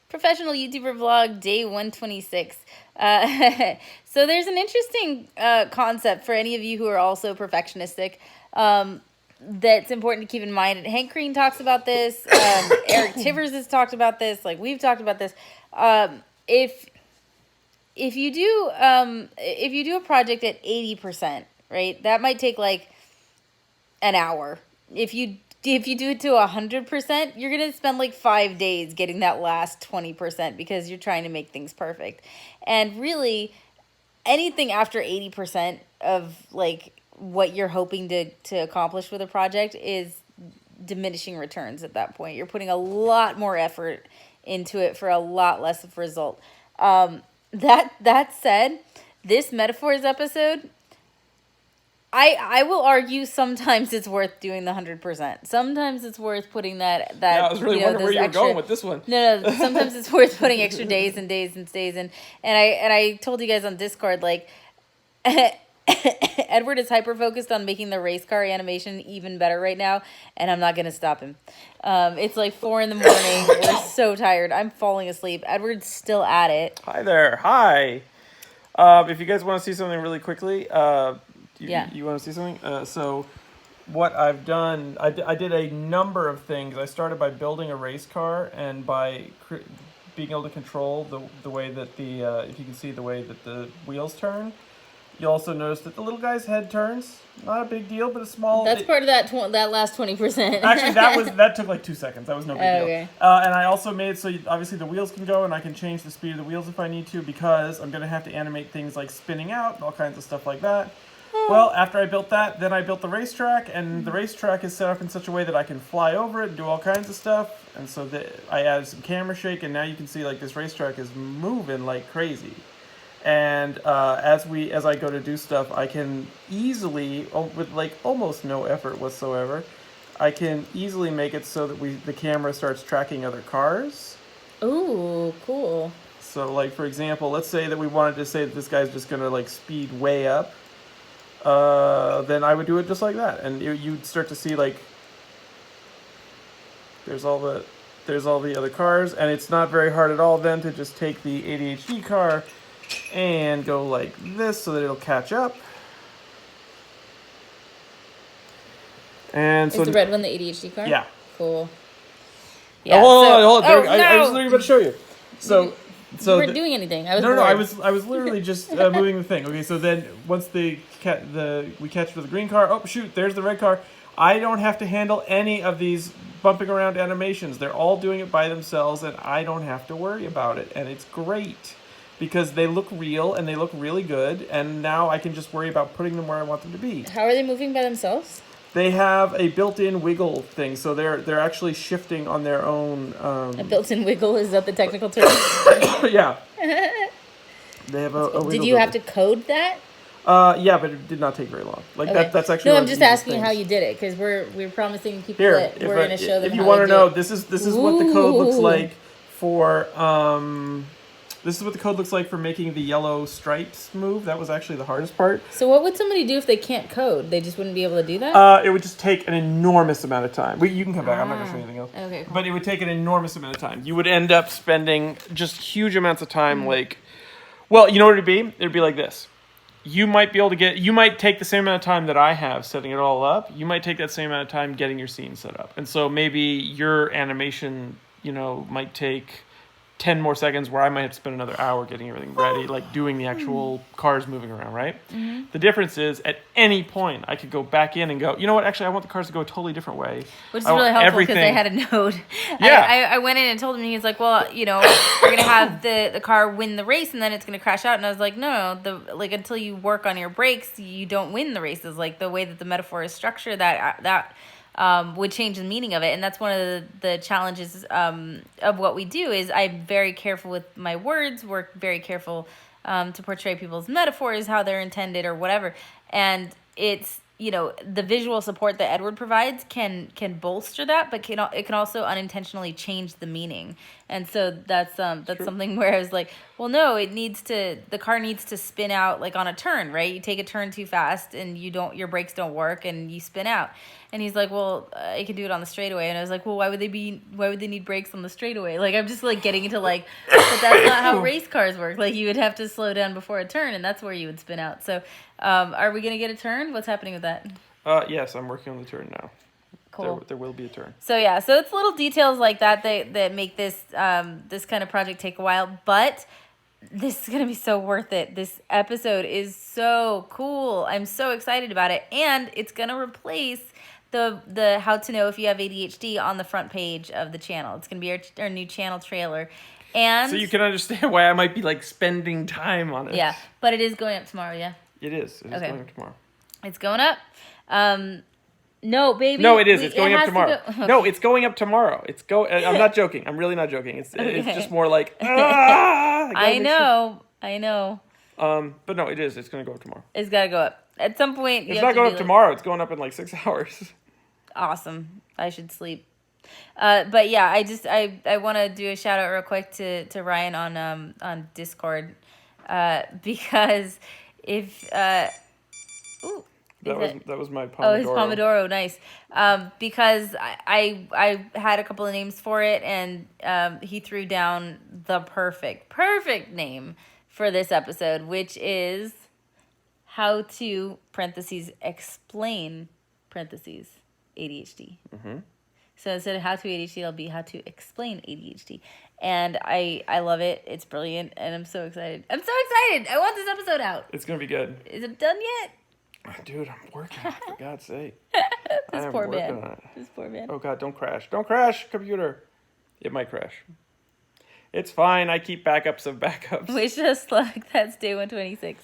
Professional YouTuber vlog, day 126. So there's an interesting concept for any of you who are also perfectionistic that's important to keep in mind. And Hank Green talks about this. Eric Tivers has talked about this. Like, we've talked about this. If you do a project at 80%, right, that might take like an hour. If you do it to 100%, you're gonna spend like 5 days getting that last 20% because you're trying to make things perfect. And really, anything after 80% of like what you're hoping to accomplish with a project is diminishing returns at that point. You're putting a lot more effort into it for a lot less of result. That said, this metaphors episode, I will argue sometimes it's worth doing the 100%. Sometimes it's worth putting that Yeah, I was really wondering where you were going with this one. No, sometimes it's worth putting extra days and days and days in. And I told you guys on Discord, like, Edward is hyper focused on making the race car animation even better right now, and I'm not gonna stop him. It's like 4 a.m. We're so tired. I'm falling asleep. Edward's still at it. Hi there. Hi. If you guys want to see something really quickly, you want to see something? So what I've done, I did a number of things. I started by building a race car, and by being able to control the way that if you can see the way that the wheels turn. You also notice that the little guy's head turns. Not a big deal, but a small... That's part of that last 20%. Actually, that took like 2 seconds. That was no big deal. Okay. And I also made so obviously the wheels can go, and I can change the speed of the wheels if I need to, because I'm going to have to animate things like spinning out and all kinds of stuff like that. Well, after I built that, then I built the racetrack, and the racetrack is set up in such a way that I can fly over it and do all kinds of stuff. And so I added some camera shake, and now you can see like this racetrack is moving like crazy. And as I go to do stuff, I can easily, with like almost no effort whatsoever, I can easily make it so that the camera starts tracking other cars. Ooh, cool. So like, for example, let's say that we wanted to say that this guy's just gonna like speed way up. Then I would do it just like that, and you'd start to see like there's all the other cars, and it's not very hard at all then to just take the ADHD car and go like this so that it'll catch up. And so is the red one the ADHD car? Yeah. Cool. Yeah. Hold on. No. I was literally about to show you. So you weren't doing anything. I was No, I was literally just moving the thing. Okay, so then once we catch with the green car, oh shoot, there's the red car. I don't have to handle any of these bumping around animations. They're all doing it by themselves, and I don't have to worry about it, and it's great. Because they look real and they look really good, and now I can just worry about putting them where I want them to be. How are they moving by themselves? They have a built-in wiggle thing, so they're actually shifting on their own. A built-in wiggle, is that the technical term? Yeah. They have a wiggle. Did you have to code that? Yeah, but it did not take very long. Like okay. that's actually. No, I'm just asking how you did it, because we're promising people that we're going to show them. If you want to know, this is what the code looks like for. This is what the code looks like for making the yellow stripes move. That was actually the hardest part. So what would somebody do if they can't code? They just wouldn't be able to do that? It would just take an enormous amount of time. You can come back. I'm not going to show you anything else. Okay, cool. But it would take an enormous amount of time. You would end up spending just huge amounts of time, like... Well, you know what it'd be? It'd be like this. You might take the same amount of time that I have setting it all up. You might take that same amount of time getting your scene set up. And so maybe your animation, might take 10 more seconds, where I might have to spend another hour getting everything ready, like doing the actual cars moving around, right? Mm-hmm. The difference is, at any point, I could go back in and go, you know what, actually, I want the cars to go a totally different way. Which is really helpful, because they had a node. Yeah. I went in and told him, he was like, well, we're going to have the car win the race, and then it's going to crash out. And I was like, no, until you work on your brakes, you don't win the races. Like, the way that the metaphor is structured, that would change the meaning of it. And that's one of the challenges of what we do, is I'm very careful with my words, work very careful to portray people's metaphors, how they're intended or whatever. And it's, the visual support that Edward provides can bolster that, but it can also unintentionally change the meaning. And so that's something where I was like, well, no, the car needs to spin out like on a turn, right? You take a turn too fast and your brakes don't work and you spin out. And he's like, well, I can do it on the straightaway. And I was like, well, why would they need brakes on the straightaway? Like, I'm just like getting into like, but that's not how race cars work. Like, you would have to slow down before a turn, and that's where you would spin out. So, are we gonna get a turn? What's happening with that? Yes, I'm working on the turn now. Cool. There will be a turn. So yeah, so it's little details like that that make this this kind of project take a while, but this is gonna be so worth it. This episode is so cool. I'm so excited about it, and it's gonna replace the how to know if you have ADHD on the front page of the channel. It's gonna be our new channel trailer, and so you can understand why I might be like spending time on it. Yeah, but it is going up tomorrow. Yeah, it is. It is Okay. going up tomorrow. It's going up. No, baby. No, it is. It's going up has to tomorrow. go- No, it's going up tomorrow. I'm not joking. I'm really not joking. It's just more like. I know. But no, it is. It's going to go up tomorrow. It's got to go up at some point. It's not going up tomorrow. It's going up in like 6 hours. Awesome. I should sleep. But yeah, I want to do a shout out real quick to Ryan on Discord, because if ooh. That was my Pomodoro. Oh, his Pomodoro, nice. Because I had a couple of names for it, and he threw down the perfect name for this episode, which is how to parentheses explain parentheses ADHD. Mm-hmm. So instead of how to ADHD, it'll be how to explain ADHD. And I love it. It's brilliant, and I'm so excited. I want this episode out. It's gonna be good. Is it done yet? Dude, I'm working on it, for God's sake. This poor man. Oh, God, don't crash. Don't crash, computer. It might crash. It's fine. I keep backups of backups. Wish us luck. That's day 126.